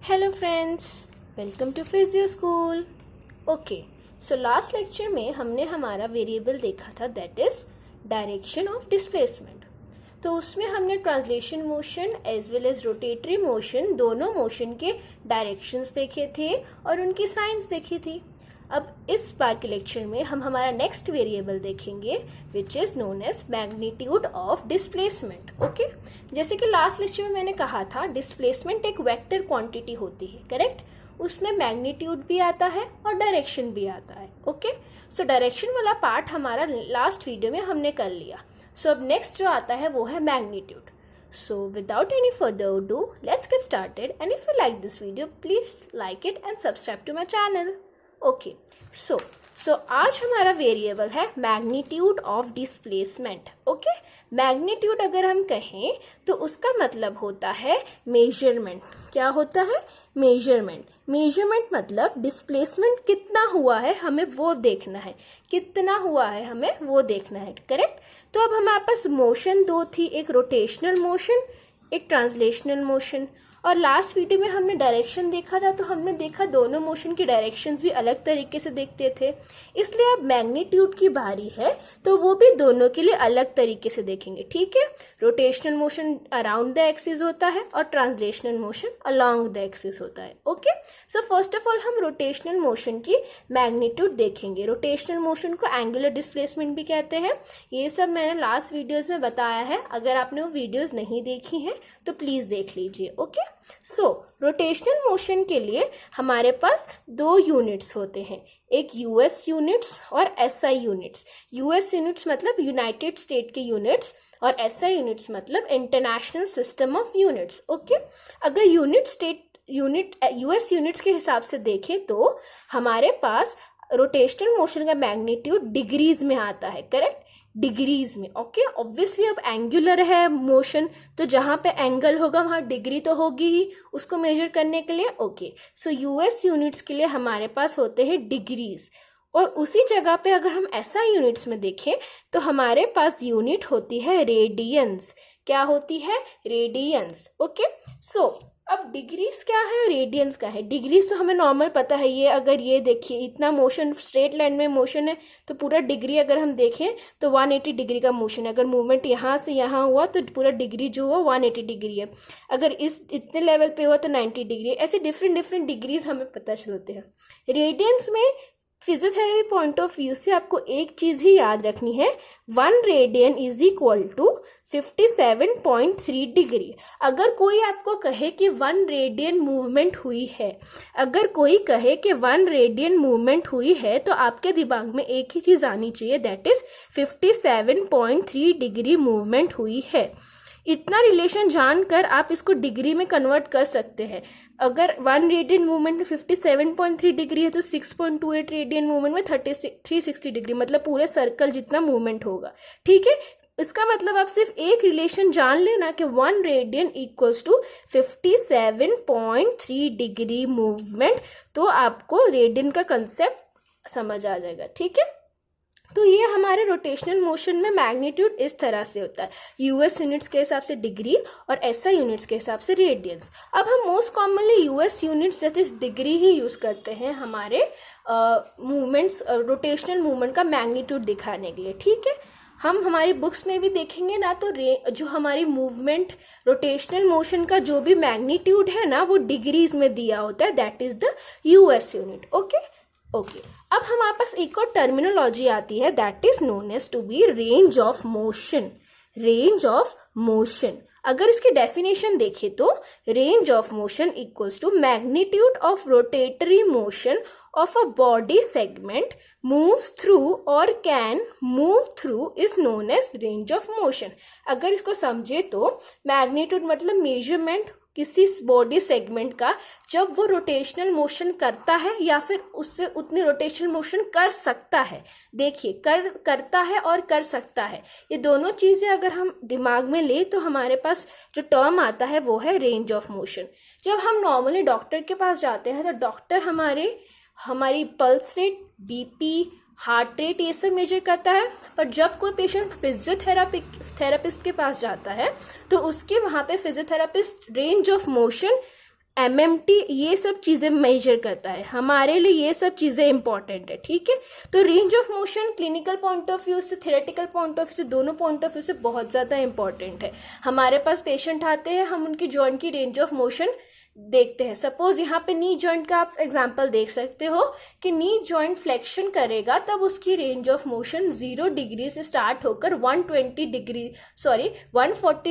Hello friends, welcome to physio school. Okay, so last lecture में हमने हमारा variable देखा था, that is direction of displacement. तो उसमें हमने translation motion as well as rotatory motion, दोनों मोशन के डायरेक्शंस देखे थे और उनकी साइंस देखी थी। अब इस बार के लेक्चर में हम हमारा नेक्स्ट वेरिएबल देखेंगे which is known as magnitude of displacement. Okay, जैसे कि लास्ट लेक्चर में मैंने कहा था, डिस्प्लेसमेंट एक वेक्टर क्वांटिटी होती है, करेक्ट। उसमें मैग्नीट्यूड भी आता है और डायरेक्शन भी आता है। ओके, सो डायरेक्शन वाला पार्ट हमारा लास्ट वीडियो में हमने कर लिया। सो अब नेक्स्ट जो आता है वो है magnitude. So without any further ado, let's get started, and if you like this video, please like it and subscribe to my channel. Okay, so आज हमारा वेरिएबल है magnitude of displacement. Okay, magnitude अगर हम कहें तो उसका मतलब होता है मेजरमेंट। क्या होता है? मेजरमेंट। मेजरमेंट मतलब डिस्प्लेसमेंट कितना हुआ है हमें वो देखना है, कितना हुआ है हमें वो देखना है, करेक्ट। तो अब हमारे पास मोशन दो थी, एक रोटेशनल मोशन, एक ट्रांसलेशनल मोशन। और लास्ट वीडियो में हमने डायरेक्शन देखा था, तो हमने देखा दोनों मोशन की डायरेक्शंस भी अलग तरीके से देखते थे। इसलिए अब मैग्नीट्यूड की बारी है, तो वो भी दोनों के लिए अलग तरीके से देखेंगे, ठीक है। Rotational motion around the axis होता है और translational motion along the axis होता है। Okay, so first of all हम रोटेशनल मोशन की मैग्नीट्यूड देखेंगे। रोटेशनल मोशन को एंगुलर डिस्प्लेसमेंट भी कहते हैं। ये सब मैंने लास्ट वीडियोज में बताया है, अगर आपने वो वीडियोज नहीं देखी हैं तो प्लीज देख लीजिए। ओके, सो रोटेशनल मोशन के लिए हमारे पास दो यूनिट्स होते हैं, एक यूएस यूनिट्स और एसआई यूनिट्स। यूएस यूनिट्स मतलब यूनाइटेड स्टेट के यूनिट्स और एसआई यूनिट्स मतलब international system of units. Okay, अगर यूएस यूनिट्स के हिसाब से देखें तो हमारे पास रोटेशनल मोशन का मैग्नीट्यूड डिग्रीज में आता है, करेक्ट, डिग्रीज में। ओके, ऑब्वियसली अब एंगुलर है मोशन, तो जहां पे एंगल होगा वहां डिग्री तो होगी ही उसको मेजर करने के लिए। ओके, सो यूएस यूनिट्स के लिए हमारे पास होते हैं डिग्रीज। और उसी जगह पे अगर हम एसआई यूनिट्स में देखें तो हमारे पास यूनिट होती है रेडियंस। क्या होती है? रेडियंस। ओके, सो अब डिग्रीज क्या है, रेडियंस का है। डिग्रीज तो हमें नॉर्मल पता है, ये अगर ये देखिए इतना मोशन स्ट्रेट लाइन में मोशन है तो पूरा डिग्री अगर हम देखें तो 180 डिग्री का मोशन है। अगर मूवमेंट यहाँ से यहाँ हुआ तो पूरा डिग्री जो हुआ 180 डिग्री है। अगर इस इतने लेवल पे हुआ तो 90 डिग्री। ऐसे डिफरेंट डिफरेंट डिग्रीज हमें पता चलते हैं। रेडियंस में फिजियोथेरेपी पॉइंट ऑफ व्यू से आपको एक चीज ही याद रखनी है, 1 radian is equal to 57.3 degree. अगर कोई आपको कहे कि 1 रेडियन मूवमेंट हुई है, अगर कोई कहे कि 1 रेडियन मूवमेंट हुई है तो आपके दिमाग में एक ही चीज आनी चाहिए, दैट इज 57.3 डिग्री मूवमेंट हुई है। इतना रिलेशन जानकर आप इसको डिग्री में कन्वर्ट कर सकते हैं। अगर 1 रेडियन मूवमेंट में 57.3 डिग्री है तो 6.28 रेडियन मूवमेंट में 360 डिग्री, मतलब पूरे सर्कल जितना मूवमेंट होगा, ठीक है। इसका मतलब आप सिर्फ एक रिलेशन जान लेना कि 1 radian equals to 57.3 degree movement, तो आपको रेडियन का कंसेप्ट समझ आ जाएगा, ठीक है। तो ये हमारे रोटेशनल मोशन में मैग्नीट्यूड इस तरह से होता है, यूएस यूनिट्स के हिसाब से डिग्री और एसआई यूनिट्स के हिसाब से रेडियंस। अब हम मोस्ट कॉमनली यूएस यूनिट्स जैसे डिग्री ही यूज करते हैं हमारे मूवमेंट्स, रोटेशनल मूवमेंट का मैग्नीट्यूड दिखाने के लिए, ठीक है। हम हमारी बुक्स में भी देखेंगे ना, तो जो हमारी मूवमेंट रोटेशनल मोशन का जो भी मैग्नीट्यूड है ना वो डिग्रीज में दिया होता है, that is the US unit. Okay, अब हमारे पास एक और टर्मिनोलॉजी आती है, that is known as to be range of motion. Range of motion, अगर इसकी डेफिनेशन देखें तो range of motion equals to magnitude of rotatory motion of a body segment moves through or can move through is known as range of motion। अगर इसको समझे तो magnitude मतलब measurement किसी बॉडी सेगमेंट का जब वो रोटेशनल मोशन करता है या फिर उससे उतनी रोटेशनल मोशन कर सकता है। देखिए, करता है और कर सकता है, ये दोनों चीजें अगर हम दिमाग में ले तो हमारे पास जो टर्म आता है वो है रेंज ऑफ मोशन। जब हम नॉर्मली डॉक्टर के पास जाते हैं तो डॉक्टर हमारी pulse rate, BP, heart rate ये सब मेजर करता है। पर जब कोई पेशेंट फिजियोथेरापिस्ट के पास जाता है तो उसके वहाँ पे physiotherapist range of motion MMT, ये सब चीज़ें मेजर करता है। हमारे लिए ये सब चीज़ें इंपॉर्टेंट है, ठीक है। तो range of motion clinical point of view से, थ्योरेटिकल पॉइंट ऑफ व्यू से, दोनों पॉइंट ऑफ व्यू से बहुत ज़्यादा इंपॉर्टेंट है। हमारे पास पेशेंट आते हैं, हम उनकी जॉइंट की रेंज ऑफ मोशन देखते हैं। सपोज यहाँ पे नी जॉइंट का आप एग्जांपल देख सकते हो कि नी जॉइंट फ्लेक्शन करेगा तब उसकी रेंज ऑफ मोशन 0 डिग्री से स्टार्ट होकर 140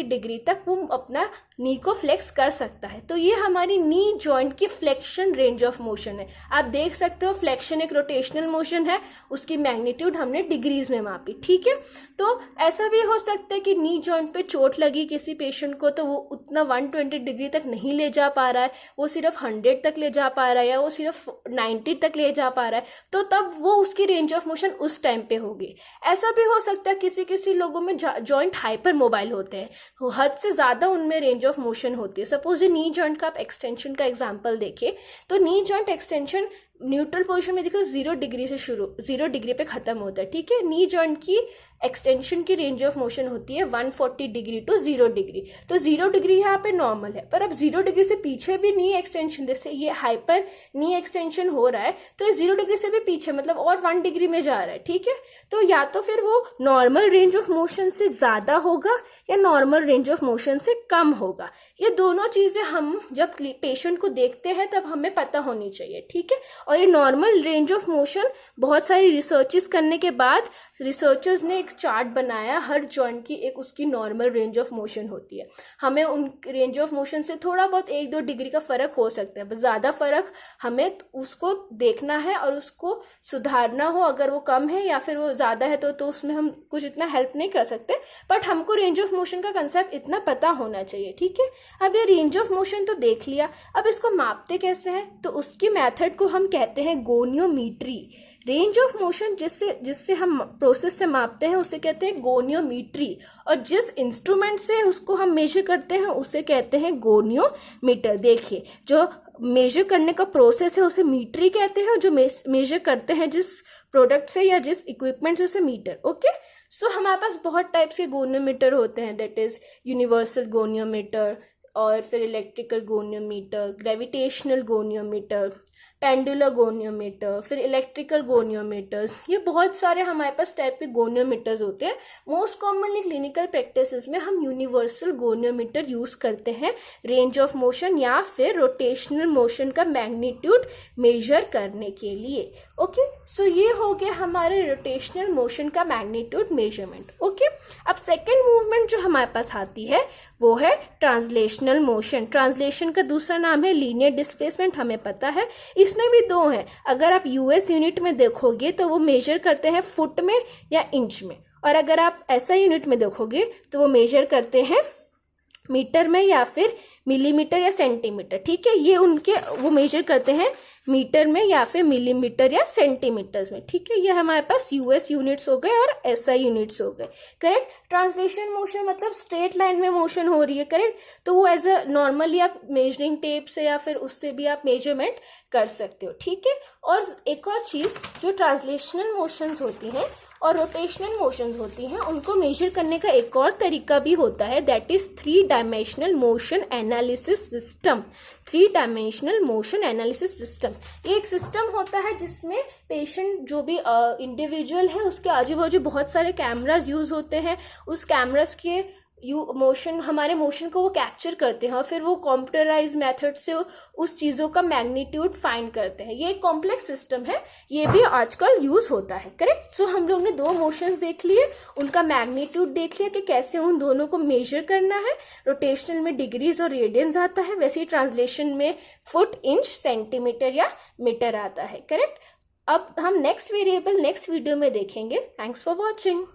डिग्री तक वो अपना नी को फ्लेक्स कर सकता है। तो ये हमारी नी जॉइंट की फ्लेक्शन रेंज ऑफ मोशन है। आप देख सकते हो फ्लेक्शन एक रोटेशनल मोशन है, उसकी मैग्नीट्यूड हमने डिग्रीज में मापी, ठीक है। तो ऐसा भी हो सकता है कि नी जॉइंट पे चोट लगी किसी पेशेंट को, तो वो उतना 120 डिग्री तक नहीं ले जा पा रहा है, वो सिर्फ 100 तक ले जा पा रहा है या वो सिर्फ 90 तक ले जा पा रहा है, तो तब वो उसकी रेंज ऑफ मोशन उस टाइम पे होगी। ऐसा भी हो सकता है किसी लोगों में जॉइंट हाइपर मोबाइल होते हैं, हद से ज्यादा उनमें रेंज ऑफ मोशन होती है। सपोज नी जॉइंट का आप एक्सटेंशन का एग्जांपल देखिए, तो knee joint extension neutral position में देखो 0 डिग्री से शुरू, 0 डिग्री पे खत्म होता है, ठीक है। नी जॉइंट की एक्सटेंशन की रेंज ऑफ मोशन होती है 140 डिग्री टू 0 डिग्री। तो 0 डिग्री यहाँ पे नॉर्मल है, पर अब 0 डिग्री से पीछे भी नी एक्सटेंशन, जैसे ये हाइपर नी एक्सटेंशन हो रहा है, तो ये 0 डिग्री से भी पीछे मतलब और 1 डिग्री में जा रहा है, ठीक है। तो या तो फिर वो नॉर्मल रेंज ऑफ मोशन से ज्यादा होगा या नॉर्मल रेंज ऑफ मोशन से कम होगा। ये दोनों चीजें हम जब पेशेंट को देखते हैं तब हमें पता होनी चाहिए, ठीक है। और ये नॉर्मल रेंज ऑफ मोशन बहुत सारी रिसर्चेस करने के बाद रिसर्चर्स ने एक चार्ट बनाया, हर जॉइंट की एक उसकी नॉर्मल रेंज ऑफ मोशन होती है। हमें उन रेंज ऑफ मोशन से थोड़ा बहुत 1-2 डिग्री का फर्क हो सकता है, बस ज्यादा फर्क हमें उसको देखना है और उसको सुधारना हो। अगर वो कम है या फिर वो ज्यादा है तो उसमें हम कुछ इतना हेल्प नहीं कर सकते, बट हमको रेंज ऑफ मोशन का कंसेप्ट इतना पता होना चाहिए, ठीक है। अब ये रेंज ऑफ मोशन तो देख लिया, अब इसको मापते कैसे हैं, तो उसकी मेथड को हम कहते हैं गोनियोमीट्री। रेंज ऑफ मोशन जिससे हम प्रोसेस से मापते हैं उसे कहते हैं गोनियोमीट्री, और जिस इंस्ट्रूमेंट से उसको हम मेजर करते हैं उसे कहते हैं गोनियोमीटर। देखिए, जो मेजर करने का प्रोसेस है उसे मीट्री कहते हैं, जो मेजर करते हैं जिस प्रोडक्ट से या जिस इक्विपमेंट से उसे मीटर, ओके। सो हमारे पास बहुत टाइप्स के गोनियोमीटर होते हैं, दैट इज यूनिवर्सल गोनियोमीटर, और फिर electrical goniometer, gravitational goniometer, pendular goniometer, फिर इलेक्ट्रिकल गोनियोमीटर्स, ये बहुत सारे हमारे पास टाइप के गोनियोमीटर्स होते हैं। मोस्ट कॉमनली क्लिनिकल प्रैक्टिसेस में हम यूनिवर्सल गोनियोमीटर यूज करते हैं रेंज ऑफ मोशन या फिर रोटेशनल मोशन का मैग्नीट्यूड मेजर करने के लिए, ओके। सो ये हो गया हमारे रोटेशनल मोशन का मैग्नीट्यूड मेजरमेंट, ओके। अब सेकेंड मूवमेंट जो हमारे पास आती है वो है ट्रांसलेशनल मोशन। ट्रांसलेशन का दूसरा नाम है लीनियर डिस्प्लेसमेंट, हमें पता है। इसमें भी दो हैं, अगर आप यूएस यूनिट में देखोगे तो वो मेजर करते हैं फुट में या इंच में, और अगर आप ऐसा यूनिट में देखोगे तो वो मेजर करते हैं मीटर में या फिर मिलीमीटर या सेंटीमीटर, ठीक है। ये उनके वो मेजर करते हैं मीटर में या फिर मिलीमीटर या सेंटीमीटर्स में, ठीक है। ये हमारे पास यूएस यूनिट्स हो गए और एसआई यूनिट्स हो गए, करेक्ट। ट्रांसलेशन मोशन मतलब स्ट्रेट लाइन में मोशन हो रही है, करेक्ट। तो वो एज अ नॉर्मली आप मेजरिंग टेप से या फिर उससे भी आप मेजरमेंट कर सकते हो, ठीक है। और एक और चीज, जो ट्रांसलेशनल मोशंस होती हैं और रोटेशनल मोशंस होती हैं, उनको मेजर करने का एक और तरीका भी होता है, that is 3 dimensional motion analysis system. 3 dimensional motion analysis system, ये एक सिस्टम होता है जिसमें पेशेंट जो भी इंडिविजुअल है उसके आजू बाजू बहुत सारे कैमरास यूज होते हैं। उस कैमरास के हमारे मोशन को वो कैप्चर करते हैं और फिर वो कंप्यूटराइज मेथड से उस चीज़ों का मैग्नीट्यूड फाइंड करते हैं। ये एक कॉम्प्लेक्स सिस्टम है, ये भी आजकल यूज होता है, करेक्ट। सो हम लोग ने 2 मोशंस देख लिए, उनका मैग्नीट्यूड देख लिया कि कैसे उन दोनों को मेजर करना है। रोटेशनल में डिग्रीज और रेडियंस आता है, वैसे ही ट्रांसलेशन में फुट, इंच, सेंटीमीटर या मीटर आता है, करेक्ट। अब हम नेक्स्ट वेरिएबल नेक्स्ट वीडियो में देखेंगे। Thanks for watching.